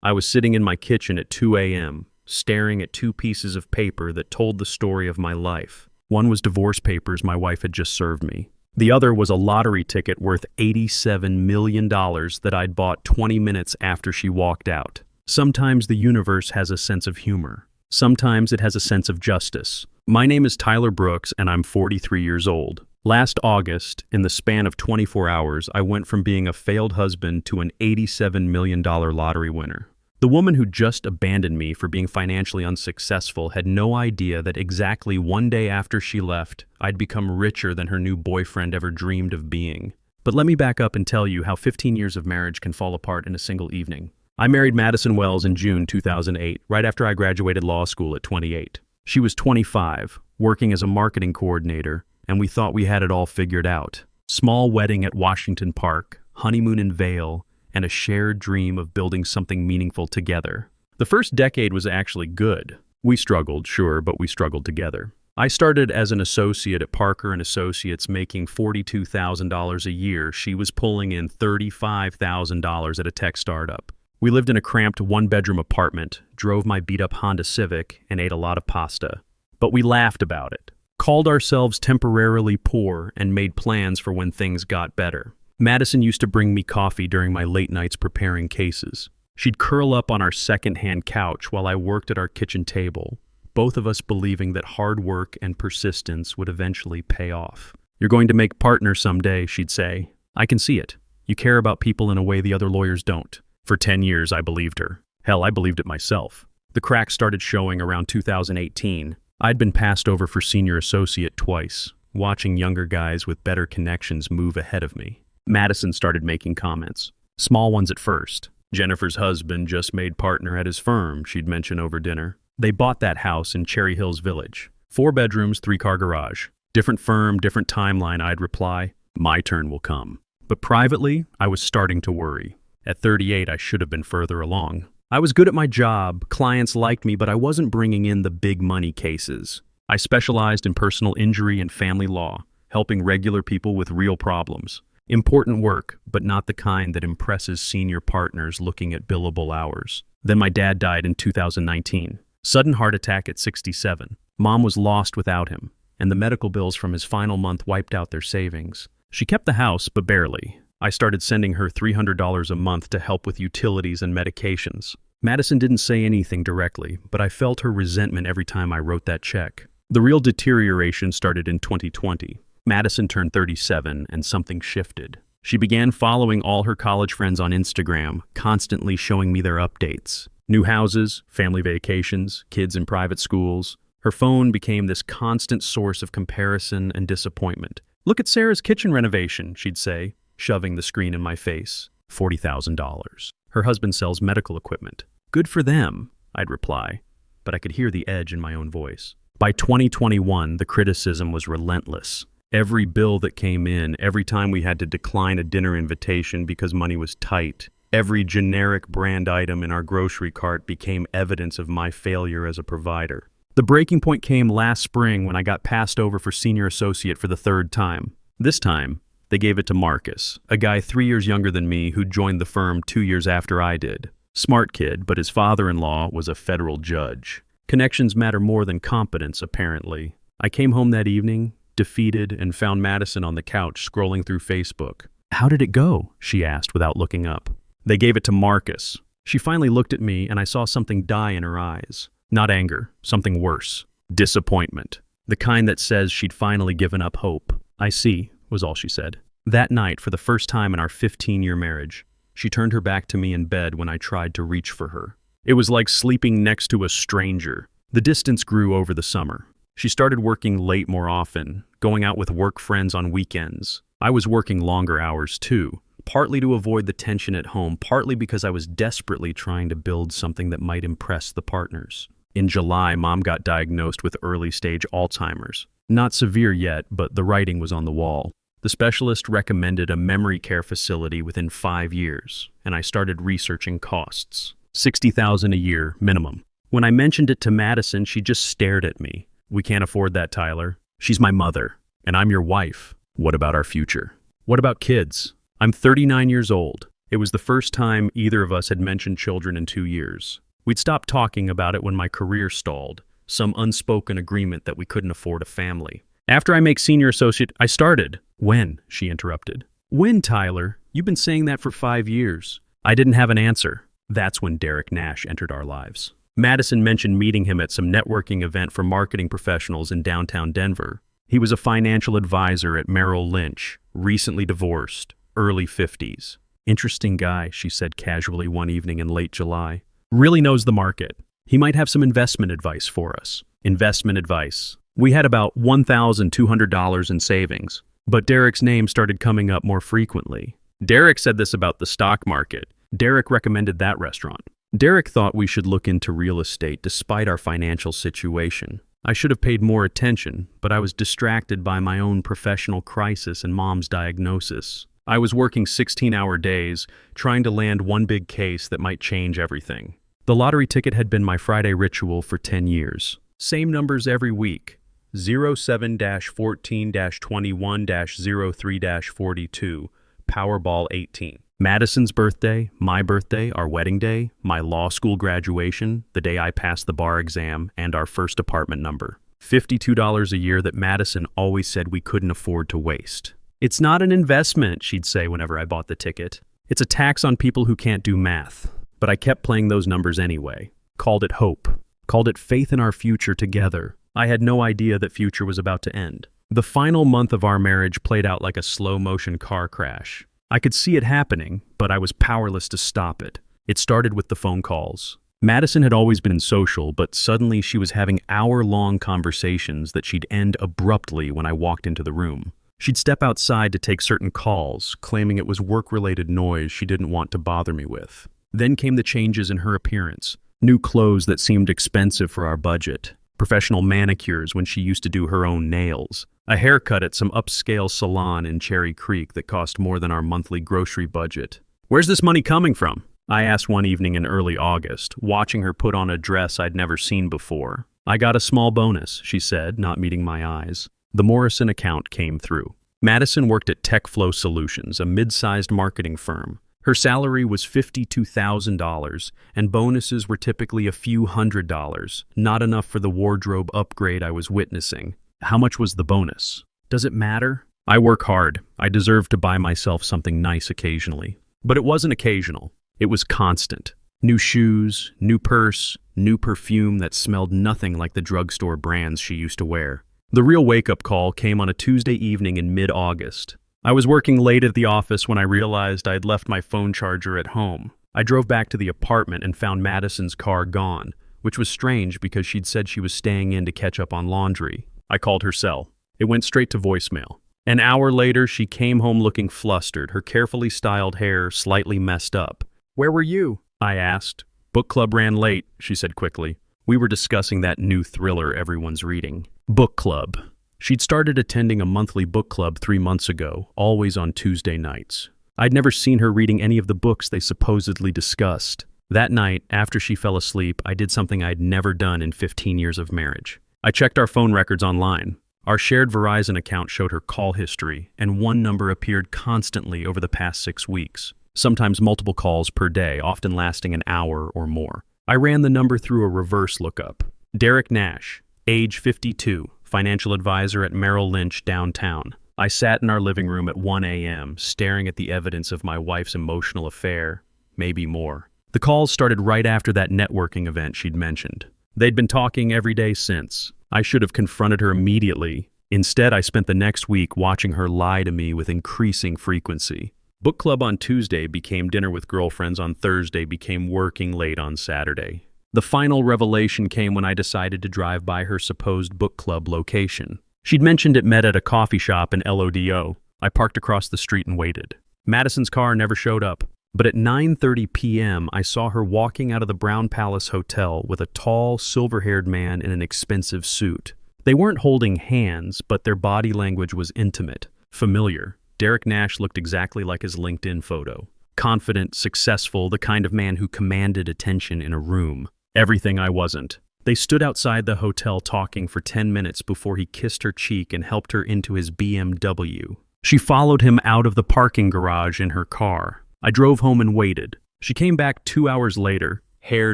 I was sitting in my kitchen at 2 a.m., staring at two pieces of paper that told the story of my life. One was divorce papers my wife had just served me. The other was a lottery ticket worth $87 million that I'd bought 20 minutes after she walked out. Sometimes the universe has a sense of humor. Sometimes it has a sense of justice. My name is Tyler Brooks, and I'm 43 years old. Last August, in the span of 24 hours, I went from being a failed husband to an $87 million lottery winner. The woman who just abandoned me for being financially unsuccessful had no idea that exactly one day after she left, I'd become richer than her new boyfriend ever dreamed of being. But let me back up and tell you how 15 years of marriage can fall apart in a single evening. I married Madison Wells in June 2008, right after I graduated law school at 28. She was 25, working as a marketing coordinator, and we thought we had it all figured out. Small wedding at Washington Park, honeymoon in Vail, and a shared dream of building something meaningful together. The first decade was actually good. We struggled, sure, but we struggled together. I started as an associate at Parker & Associates making $42,000 a year. She was pulling in $35,000 at a tech startup. We lived in a cramped one-bedroom apartment, drove my beat-up Honda Civic, and ate a lot of pasta. But we laughed about it, called ourselves temporarily poor, and made plans for when things got better. Madison used to bring me coffee during my late nights preparing cases. She'd curl up on our second-hand couch while I worked at our kitchen table, both of us believing that hard work and persistence would eventually pay off. "You're going to make partners someday," she'd say. "I can see it. You care about people in a way the other lawyers don't." For 10 years, I believed her. Hell, I believed it myself. The cracks started showing around 2018. I'd been passed over for senior associate twice, watching younger guys with better connections move ahead of me. Madison started making comments. Small ones at first. Jennifer's husband just made partner at his firm, she'd mention over dinner. They bought that house in Cherry Hills Village. 4 bedrooms, 3-car garage. Different firm, different timeline, I'd reply. My turn will come. But privately, I was starting to worry. At 38, I should have been further along. I was good at my job, clients liked me, but I wasn't bringing in the big money cases. I specialized in personal injury and family law, helping regular people with real problems. Important work, but not the kind that impresses senior partners looking at billable hours. Then my dad died in 2019. Sudden heart attack at 67. Mom was lost without him, and the medical bills from his final month wiped out their savings. She kept the house, but barely. I started sending her $300 a month to help with utilities and medications. Madison didn't say anything directly, but I felt her resentment every time I wrote that check. The real deterioration started in 2020. Madison turned 37 and something shifted. She began following all her college friends on Instagram, constantly showing me their updates. New houses, family vacations, kids in private schools. Her phone became this constant source of comparison and disappointment. "Look at Sarah's kitchen renovation," she'd say, shoving the screen in my face. $40,000. Her husband sells medical equipment. "Good for them," I'd reply, but I could hear the edge in my own voice. By 2021, the criticism was relentless. Every bill that came in, every time we had to decline a dinner invitation because money was tight, every generic brand item in our grocery cart became evidence of my failure as a provider. The breaking point came last spring when I got passed over for senior associate for the 3rd time. This time, they gave it to Marcus, a guy 3 years younger than me who joined the firm 2 years after I did. Smart kid, but his father-in-law was a federal judge. Connections matter more than competence, apparently. I came home that evening, defeated, and found Madison on the couch scrolling through Facebook. "How did it go?" she asked without looking up. "They gave it to Marcus." She finally looked at me, and I saw something die in her eyes. Not anger, something worse. Disappointment. The kind that says she'd finally given up hope. "I see," was all she said. That night, for the first time in our 15-year marriage, she turned her back to me in bed when I tried to reach for her. It was like sleeping next to a stranger. The distance grew over the summer. She started working late more often, going out with work friends on weekends. I was working longer hours too, partly to avoid the tension at home, partly because I was desperately trying to build something that might impress the partners. In July, Mom got diagnosed with early-stage Alzheimer's. Not severe yet, but the writing was on the wall. The specialist recommended a memory care facility within 5 years, and I started researching costs. $60,000 a year, minimum. When I mentioned it to Madison, she just stared at me. "We can't afford that, Tyler. She's my mother, and I'm your wife. What about our future? What about kids? I'm 39 years old. It was the first time either of us had mentioned children in 2 years. We'd stopped talking about it when my career stalled, some unspoken agreement that we couldn't afford a family. After I make senior associate, I started. When? She interrupted. When, Tyler? You've been saying that for 5 years. I didn't have an answer. That's when Derek Nash entered our lives. Madison mentioned meeting him at some networking event for marketing professionals in downtown Denver. He was a financial advisor at Merrill Lynch, recently divorced, early 50s. Interesting guy, she said casually one evening in late July. Really knows the market. He might have some investment advice for us. Investment advice. We had about $1,200 in savings, but Derek's name started coming up more frequently. Derek said this about the stock market. Derek recommended that restaurant. Derek thought we should look into real estate despite our financial situation. I should have paid more attention, but I was distracted by my own professional crisis and Mom's diagnosis. I was working 16-hour days, trying to land one big case that might change everything. The lottery ticket had been my Friday ritual for 10 years. Same numbers every week. 07-14-21-03-42, Powerball 18. Madison's birthday, my birthday, our wedding day, my law school graduation, the day I passed the bar exam, and our first apartment number. $52 a year that Madison always said we couldn't afford to waste. It's not an investment, she'd say whenever I bought the ticket. It's a tax on people who can't do math. But I kept playing those numbers anyway. Called it hope. Called it faith in our future together. I had no idea that future was about to end. The final month of our marriage played out like a slow-motion car crash. I could see it happening, but I was powerless to stop it. It started with the phone calls. Madison had always been social, but suddenly she was having hour-long conversations that she'd end abruptly when I walked into the room. She'd step outside to take certain calls, claiming it was work-related noise she didn't want to bother me with. Then came the changes in her appearance. New clothes that seemed expensive for our budget. Professional manicures when she used to do her own nails. A haircut at some upscale salon in Cherry Creek that cost more than our monthly grocery budget. Where's this money coming from? I asked one evening in early August, watching her put on a dress I'd never seen before. I got a small bonus, she said, not meeting my eyes. The Morrison account came through. Madison worked at TechFlow Solutions, a mid-sized marketing firm. Her salary was $52,000, and bonuses were typically a few $100s, not enough for the wardrobe upgrade I was witnessing. How much was the bonus? Does it matter? I work hard. I deserve to buy myself something nice occasionally. But it wasn't occasional. It was constant. New shoes, new purse, new perfume that smelled nothing like the drugstore brands she used to wear. The real wake-up call came on a Tuesday evening in mid-August. I was working late at the office when I realized I had left my phone charger at home. I drove back to the apartment and found Madison's car gone, which was strange because she'd said she was staying in to catch up on laundry. I called her cell. It went straight to voicemail. An hour later, she came home looking flustered, her carefully styled hair slightly messed up. "Where were you?" I asked. "Book club ran late," she said quickly. We were discussing that new thriller everyone's reading. Book club. She'd started attending a monthly book club 3 months ago, always on Tuesday nights. I'd never seen her reading any of the books they supposedly discussed. That night, after she fell asleep, I did something I'd never done in 15 years of marriage. I checked our phone records online. Our shared Verizon account showed her call history, and one number appeared constantly over the past 6 weeks. Sometimes multiple calls per day, often lasting an hour or more. I ran the number through a reverse lookup. Derek Nash, age 52. Financial advisor at Merrill Lynch downtown. I sat in our living room at 1 a.m., staring at the evidence of my wife's emotional affair, maybe more. The calls started right after that networking event she'd mentioned. They'd been talking every day since. I should have confronted her immediately. Instead, I spent the next week watching her lie to me with increasing frequency. Book club on Tuesday became dinner with girlfriends on Thursday, became working late on Saturday. The final revelation came when I decided to drive by her supposed book club location. She'd mentioned it met at a coffee shop in LODO. I parked across the street and waited. Madison's car never showed up. But at 9:30 p.m., I saw her walking out of the Brown Palace Hotel with a tall, silver-haired man in an expensive suit. They weren't holding hands, but their body language was intimate, familiar. Derek Nash looked exactly like his LinkedIn photo. Confident, successful, the kind of man who commanded attention in a room. Everything I wasn't. They stood outside the hotel talking for 10 minutes before he kissed her cheek and helped her into his BMW. She followed him out of the parking garage in her car. I drove home and waited. She came back 2 hours later, hair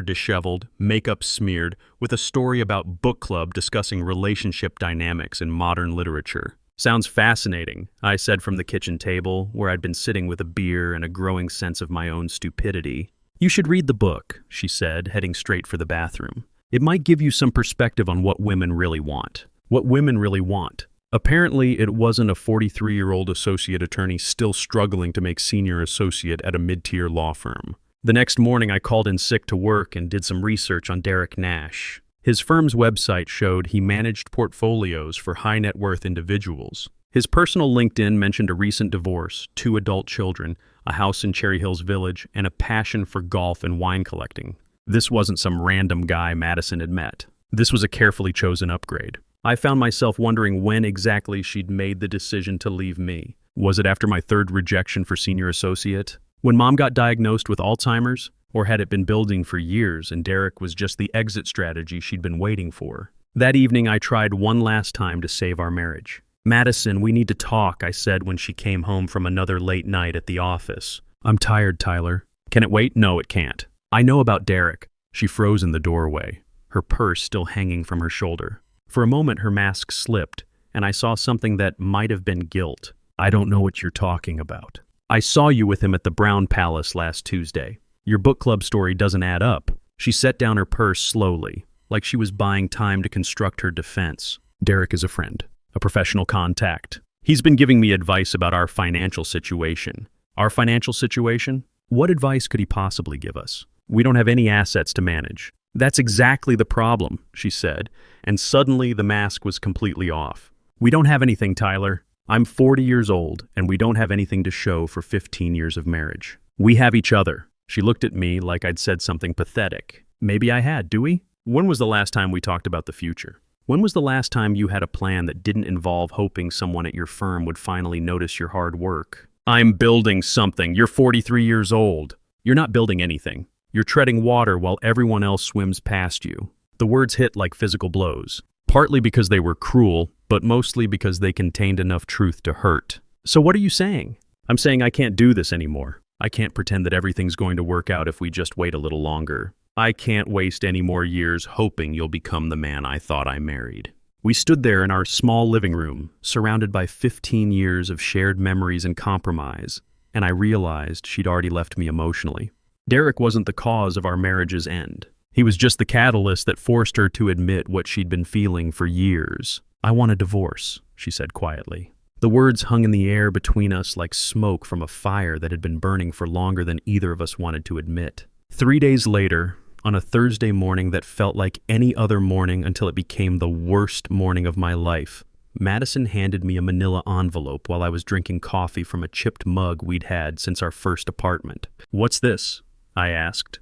disheveled, makeup smeared, with a story about book club discussing relationship dynamics in modern literature. Sounds fascinating, I said from the kitchen table, where I'd been sitting with a beer and a growing sense of my own stupidity. You should read the book, she said, heading straight for the bathroom. It might give you some perspective on what women really want. What women really want. Apparently, it wasn't a 43-year-old associate attorney still struggling to make senior associate at a mid-tier law firm. The next morning, I called in sick to work and did some research on Derek Nash. His firm's website showed he managed portfolios for high-net-worth individuals. His personal LinkedIn mentioned a recent divorce, 2 adult children, a house in Cherry Hills Village, and a passion for golf and wine collecting. This wasn't some random guy Madison had met. This was a carefully chosen upgrade. I found myself wondering when exactly she'd made the decision to leave me. Was it after my 3rd rejection for senior associate? When Mom got diagnosed with Alzheimer's? Or had it been building for years and Derek was just the exit strategy she'd been waiting for? That evening, I tried one last time to save our marriage. Madison, we need to talk, I said when she came home from another late night at the office. I'm tired, Tyler. Can it wait? No, it can't. I know about Derek. She froze in the doorway, her purse still hanging from her shoulder. For a moment, her mask slipped, and I saw something that might have been guilt. I don't know what you're talking about. I saw you with him at the Brown Palace last Tuesday. Your book club story doesn't add up. She set down her purse slowly, like she was buying time to construct her defense. Derek is a friend, a professional contact. He's been giving me advice about our financial situation. Our financial situation? What advice could he possibly give us? We don't have any assets to manage. That's exactly the problem, she said, and suddenly the mask was completely off. We don't have anything, Tyler. I'm 40 years old, and we don't have anything to show for 15 years of marriage. We have each other. She looked at me like I'd said something pathetic. Maybe I had, do we? When was the last time we talked about the future? When was the last time you had a plan that didn't involve hoping someone at your firm would finally notice your hard work? I'm building something. You're 43 years old. You're not building anything. You're treading water while everyone else swims past you. The words hit like physical blows, partly because they were cruel, but mostly because they contained enough truth to hurt. So what are you saying? I'm saying I can't do this anymore. I can't pretend that everything's going to work out if we just wait a little longer. I can't waste any more years hoping you'll become the man I thought I married. We stood there in our small living room, surrounded by 15 years of shared memories and compromise, and I realized she'd already left me emotionally. Derek wasn't the cause of our marriage's end. He was just the catalyst that forced her to admit what she'd been feeling for years. I want a divorce, she said quietly. The words hung in the air between us like smoke from a fire that had been burning for longer than either of us wanted to admit. 3 days later, on a Thursday morning that felt like any other morning until it became the worst morning of my life, Madison handed me a manila envelope while I was drinking coffee from a chipped mug we'd had since our first apartment. What's this? I asked,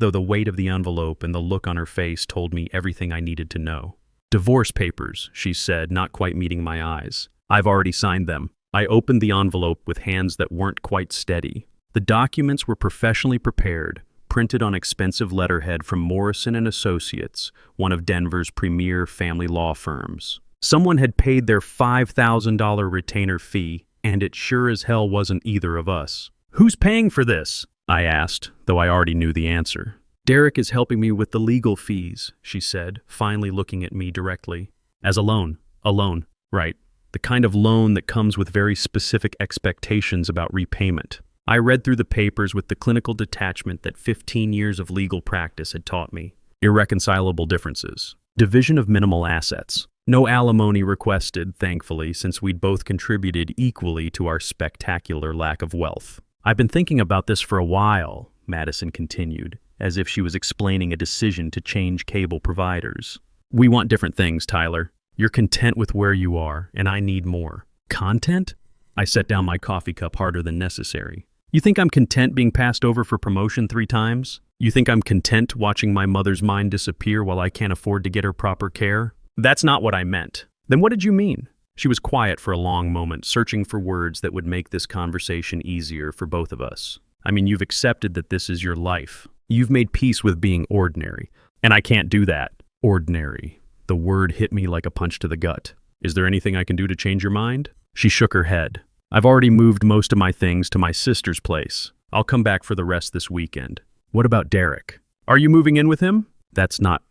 though the weight of the envelope and the look on her face told me everything I needed to know. Divorce papers, she said, not quite meeting my eyes. I've already signed them. I opened the envelope with hands that weren't quite steady. The documents were professionally prepared, printed on expensive letterhead from Morrison & Associates, one of Denver's premier family law firms. Someone had paid their $5,000 retainer fee, and it sure as hell wasn't either of us. Who's paying for this? I asked, though I already knew the answer. Derek is helping me with the legal fees, she said, finally looking at me directly. As a loan. A loan, right. The kind of loan that comes with very specific expectations about repayment. I read through the papers with the clinical detachment that 15 years of legal practice had taught me. Irreconcilable differences. Division of minimal assets. No alimony requested, thankfully, since we'd both contributed equally to our spectacular lack of wealth. I've been thinking about this for a while, Madison continued, as if she was explaining a decision to change cable providers. We want different things, Tyler. You're content with where you are, and I need more. Content? I set down my coffee cup harder than necessary. You think I'm content being passed over for promotion 3 times? You think I'm content watching my mother's mind disappear while I can't afford to get her proper care? That's not what I meant. Then what did you mean? She was quiet for a long moment, searching for words that would make this conversation easier for both of us. I mean, you've accepted that this is your life. You've made peace with being ordinary. And I can't do that. Ordinary. The word hit me like a punch to the gut. Is there anything I can do to change your mind? She shook her head. I've already moved most of my things to my sister's place. I'll come back for the rest this weekend. What about Derek? Are you moving in with him? It's not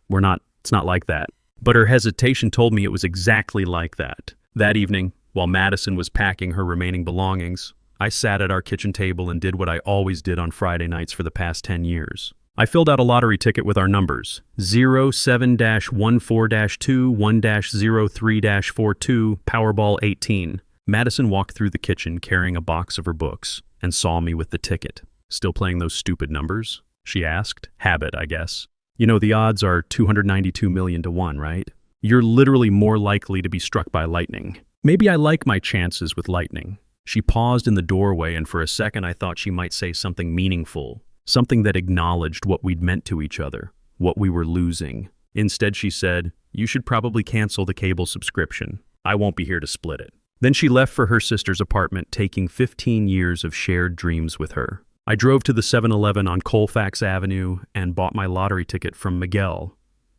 like that. But her hesitation told me it was exactly like that. That evening, while Madison was packing her remaining belongings, I sat at our kitchen table and did what I always did on Friday nights for the past 10 years. I filled out a lottery ticket with our numbers, 07-14-2, 1-03-42, Powerball 18. Madison walked through the kitchen carrying a box of her books and saw me with the ticket. Still playing those stupid numbers? She asked. Habit, I guess. You know, the odds are 292 million to 1, right? You're literally more likely to be struck by lightning. Maybe I like my chances with lightning. She paused in the doorway, and for a second I thought she might say something meaningful, something that acknowledged what we'd meant to each other, what we were losing. Instead, she said, "You should probably cancel the cable subscription. I won't be here to split it." Then she left for her sister's apartment, taking 15 years of shared dreams with her. I drove to the 7-Eleven on Colfax Avenue and bought my lottery ticket from Miguel,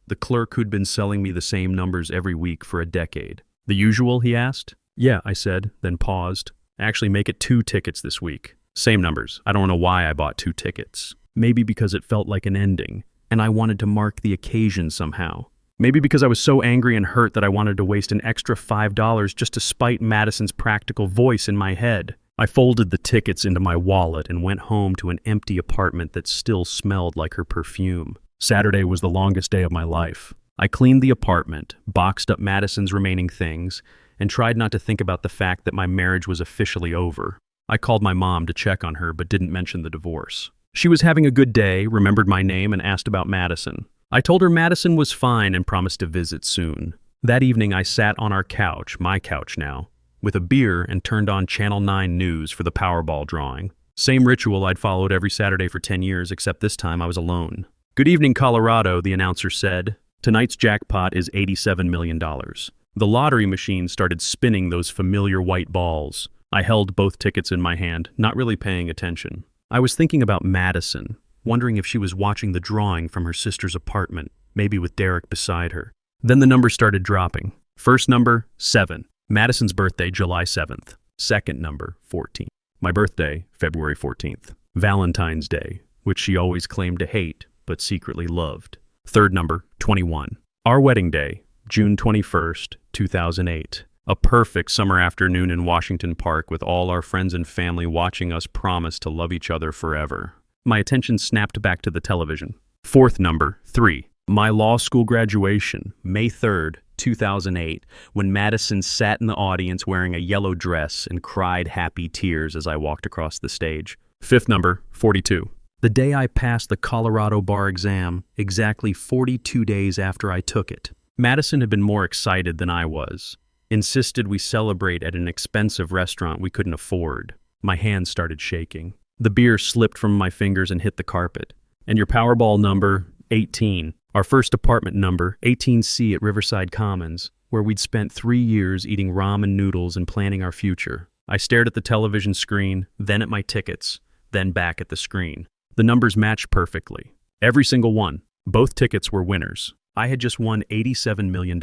the clerk who'd been selling me the same numbers every week for a decade. "The usual?" he asked. "Yeah," I said, then paused. "Actually, make it 2 tickets this week. Same numbers. I don't know why I bought 2 tickets. Maybe because it felt like an ending, and I wanted to mark the occasion somehow. Maybe because I was so angry and hurt that I wanted to waste an extra $5 just to spite Madison's practical voice in my head. I folded the tickets into my wallet and went home to an empty apartment that still smelled like her perfume. Saturday was the longest day of my life. I cleaned the apartment, boxed up Madison's remaining things, and tried not to think about the fact that my marriage was officially over. I called my mom to check on her but didn't mention the divorce. She was having a good day, remembered my name, and asked about Madison. I told her Madison was fine and promised to visit soon. That evening I sat on our couch, my couch now, with a beer and turned on Channel 9 News for the Powerball drawing. Same ritual I'd followed every Saturday for 10 years, except this time I was alone. "Good evening, Colorado," the announcer said. "Tonight's jackpot is $87 million. The lottery machine started spinning those familiar white balls. I held both tickets in my hand, not really paying attention. I was thinking about Madison, wondering if she was watching the drawing from her sister's apartment, maybe with Derek beside her. Then the numbers started dropping. First number, 7. Madison's birthday, July 7th. Second number, 14. My birthday, February 14th. Valentine's Day, which she always claimed to hate, but secretly loved. Third number, 21. Our wedding day, June 21st, 2008. A perfect summer afternoon in Washington Park with all our friends and family watching us promise to love each other forever. My attention snapped back to the television. Fourth number, 3. My law school graduation, May 3rd, 2008, when Madison sat in the audience wearing a yellow dress and cried happy tears as I walked across the stage. Fifth number, 42. The day I passed the Colorado bar exam, exactly 42 days after I took it. Madison had been more excited than I was. Insisted we celebrate at an expensive restaurant we couldn't afford. My hands started shaking. The beer slipped from my fingers and hit the carpet. "And your Powerball number, 18. Our first apartment number, 18C at Riverside Commons, where we'd spent 3 years eating ramen noodles and planning our future." I stared at the television screen, then at my tickets, then back at the screen. The numbers matched perfectly. Every single one. Both tickets were winners. I had just won $87 million.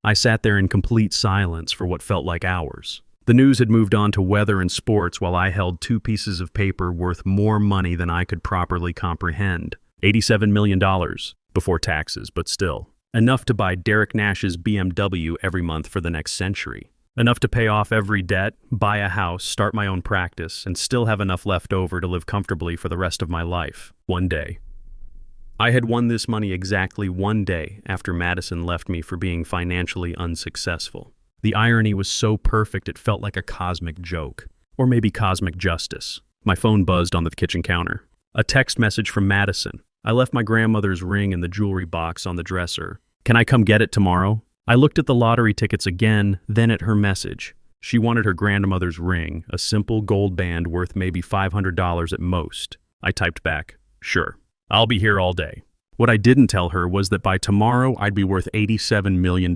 I sat there in complete silence for what felt like hours. The news had moved on to weather and sports while I held 2 pieces of paper worth more money than I could properly comprehend. $87 million before taxes, but still. Enough to buy Derek Nash's BMW every month for the next century. Enough to pay off every debt, buy a house, start my own practice, and still have enough left over to live comfortably for the rest of my life. One day. I had won this money exactly 1 day after Madison left me for being financially unsuccessful. The irony was so perfect it felt like a cosmic joke. Or maybe cosmic justice. My phone buzzed on the kitchen counter. A text message from Madison. I left my grandmother's ring in the jewelry box on the dresser. "Can I come get it tomorrow?" I looked at the lottery tickets again, then at her message. She wanted her grandmother's ring, a simple gold band worth maybe $500 at most. I typed back, "Sure. I'll be here all day." What I didn't tell her was that by tomorrow I'd be worth $87 million,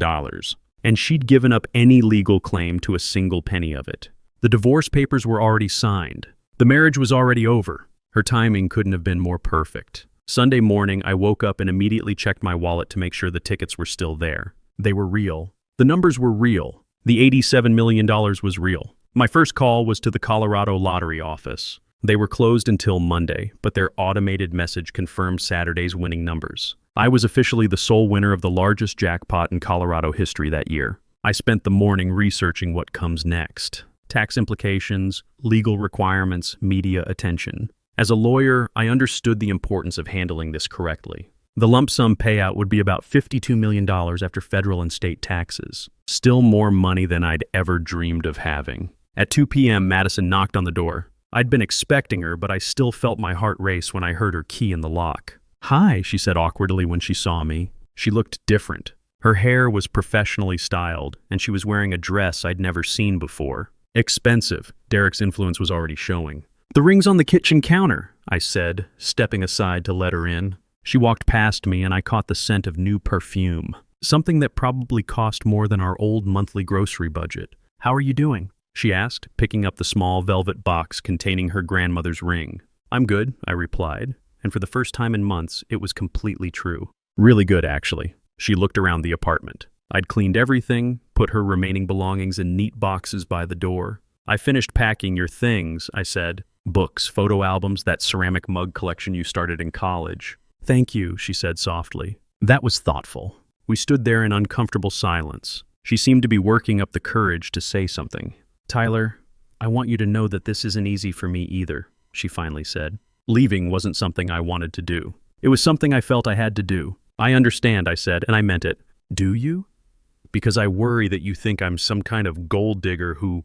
and she'd given up any legal claim to a single penny of it. The divorce papers were already signed. The marriage was already over. Her timing couldn't have been more perfect. Sunday morning, I woke up and immediately checked my wallet to make sure the tickets were still there. They were real. The numbers were real. The $87 million was real. My first call was to the Colorado lottery office. They were closed until Monday, but their automated message confirmed Saturday's winning numbers. I was officially the sole winner of the largest jackpot in Colorado history that year. I spent the morning researching what comes next. Tax implications, legal requirements, media attention. As a lawyer, I understood the importance of handling this correctly. The lump sum payout would be about $52 million after federal and state taxes. Still more money than I'd ever dreamed of having. At 2 p.m., Madison knocked on the door. I'd been expecting her, but I still felt my heart race when I heard her key in the lock. "Hi," she said awkwardly when she saw me. She looked different. Her hair was professionally styled, and she was wearing a dress I'd never seen before. Expensive. Derek's influence was already showing. "The ring's on the kitchen counter," I said, stepping aside to let her in. She walked past me, and I caught the scent of new perfume. Something that probably cost more than our old monthly grocery budget. "How are you doing?" she asked, picking up the small velvet box containing her grandmother's ring. "I'm good," I replied, and for the first time in months, it was completely true. "Really good, actually." She looked around the apartment. I'd cleaned everything, put her remaining belongings in neat boxes by the door. "I finished packing your things," I said. "Books, photo albums, that ceramic mug collection you started in college." "Thank you," she said softly. That was thoughtful. We stood there in uncomfortable silence. She seemed to be working up the courage to say something. "Tyler, I want you to know that this isn't easy for me either," she finally said. Leaving wasn't something I wanted to do. It was something I felt I had to do. "I understand," I said, and I meant it. "Do you?" "Because I worry that you think I'm some kind of gold digger who—"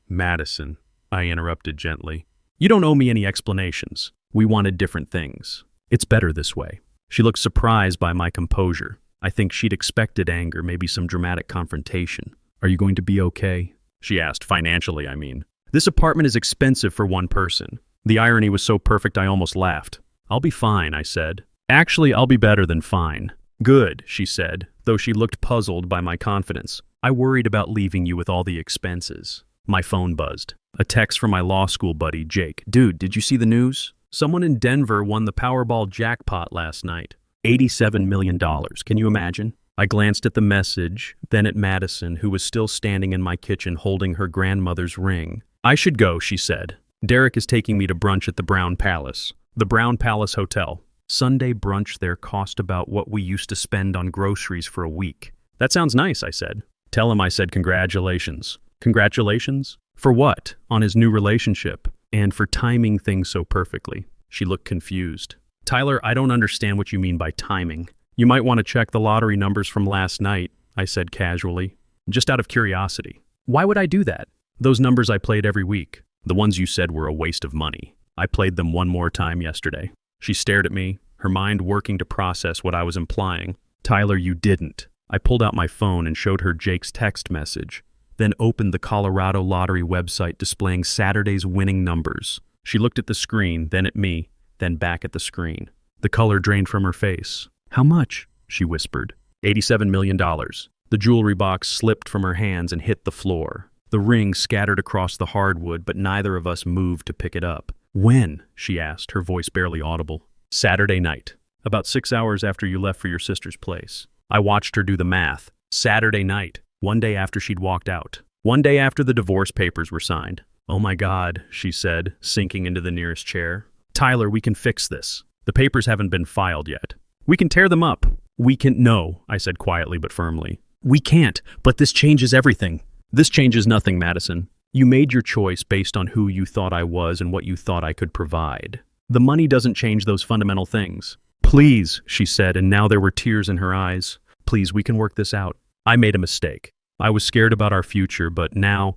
"Madison," I interrupted gently. "You don't owe me any explanations. We wanted different things. It's better this way." She looked surprised by my composure. I think she'd expected anger, maybe some dramatic confrontation. "Are you going to be okay?" she asked, financially, I mean. "This apartment is expensive for one person." The irony was so perfect I almost laughed. "I'll be fine," I said. "Actually, I'll be better than fine." "Good," she said, though she looked puzzled by my confidence. "I worried about leaving you with all the expenses." My phone buzzed. A text from my law school buddy, Jake. "Dude, did you see the news? Someone in Denver won the Powerball jackpot last night. $87 million. Can you imagine?" I glanced at the message, then at Madison, who was still standing in my kitchen holding her grandmother's ring. "I should go," she said. "Derek is taking me to brunch at the Brown Palace." The Brown Palace Hotel. Sunday brunch there cost about what we used to spend on groceries for a week. "That sounds nice," I said. "Tell him I said congratulations." "Congratulations? For what?" "On his new relationship. And for timing things so perfectly." She looked confused. "Tyler, I don't understand what you mean by timing. You might want to check the lottery numbers from last night," I said casually. "Just out of curiosity." "Why would I do that?" "Those numbers I played every week. The ones you said were a waste of money. I played them one more time yesterday." She stared at me, her mind working to process what I was implying. "Tyler, you didn't." I pulled out my phone and showed her Jake's text message, then opened the Colorado Lottery website displaying Saturday's winning numbers. She looked at the screen, then at me, then back at the screen. The color drained from her face. "How much?" she whispered. $87 million. The jewelry box slipped from her hands and hit the floor. The ring scattered across the hardwood, but neither of us moved to pick it up. "When?" she asked, her voice barely audible. "Saturday night. About 6 hours after you left for your sister's place." I watched her do the math. Saturday night, one day after she'd walked out. One day after the divorce papers were signed. "Oh my God," she said, sinking into the nearest chair. "Tyler, we can fix this. The papers haven't been filed yet. We can tear them up." "We can—" "No," I said quietly but firmly. "We can't, but this changes everything." "This changes nothing, Madison. You made your choice based on who you thought I was and what you thought I could provide. The money doesn't change those fundamental things." "Please," she said, and now there were tears in her eyes. "Please, we can work this out. I made a mistake. I was scared about our future, but now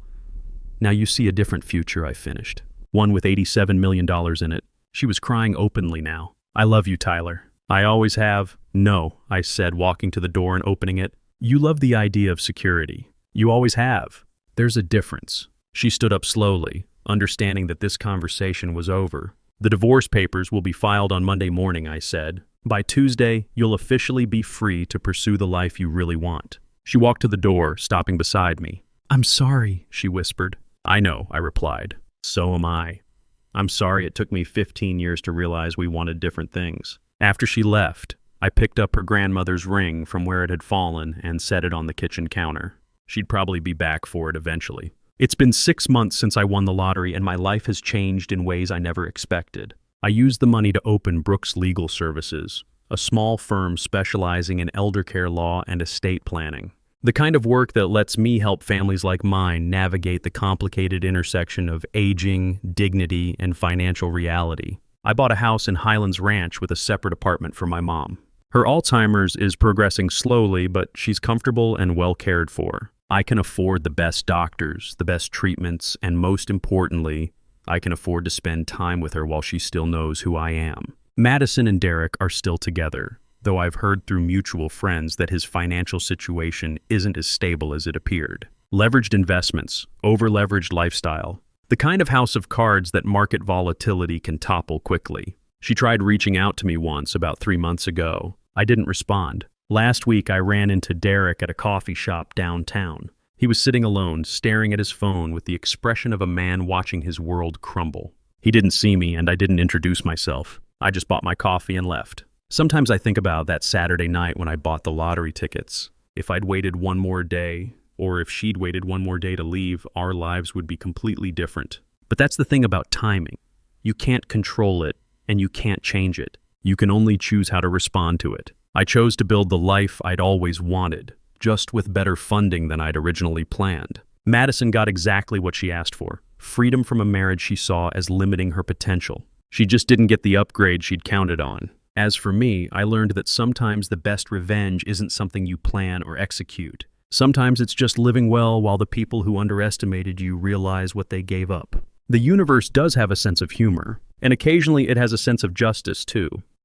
you see a different future," I finished. "One with $87 million in it." She was crying openly now. "I love you, Tyler. I always have." "No," I said, walking to the door and opening it. "You love the idea of security. You always have. There's a difference." She stood up slowly, understanding that this conversation was over. "The divorce papers will be filed on Monday morning," I said. "By Tuesday, you'll officially be free to pursue the life you really want." She walked to the door, stopping beside me. "I'm sorry," she whispered. "I know," I replied. "So am I. I'm sorry it took me 15 years to realize we wanted different things." After she left, I picked up her grandmother's ring from where it had fallen and set it on the kitchen counter. She'd probably be back for it eventually. It's been 6 months since I won the lottery, and my life has changed in ways I never expected. I used the money to open Brooks Legal Services, a small firm specializing in elder care law and estate planning. The kind of work that lets me help families like mine navigate the complicated intersection of aging, dignity, and financial reality. I bought a house in Highlands Ranch with a separate apartment for my mom. Her Alzheimer's is progressing slowly, but she's comfortable and well cared for. I can afford the best doctors, the best treatments, and most importantly, I can afford to spend time with her while she still knows who I am. Madison and Derek are still together, though I've heard through mutual friends that his financial situation isn't as stable as it appeared. Leveraged investments, over-leveraged lifestyle, the kind of house of cards that market volatility can topple quickly. She tried reaching out to me once about 3 months ago. I didn't respond. Last week, I ran into Derek at a coffee shop downtown. He was sitting alone, staring at his phone with the expression of a man watching his world crumble. He didn't see me, and I didn't introduce myself. I just bought my coffee and left. Sometimes I think about that Saturday night when I bought the lottery tickets. If I'd waited one more day, or if she'd waited one more day to leave, our lives would be completely different. But that's the thing about timing. You can't control it, and you can't change it. You can only choose how to respond to it. I chose to build the life I'd always wanted, just with better funding than I'd originally planned. Madison got exactly what she asked for, freedom from a marriage she saw as limiting her potential. She just didn't get the upgrade she'd counted on. As for me, I learned that sometimes the best revenge isn't something you plan or execute. Sometimes it's just living well while the people who underestimated you realize what they gave up. The universe does have a sense of humor, and occasionally it has a sense of justice too.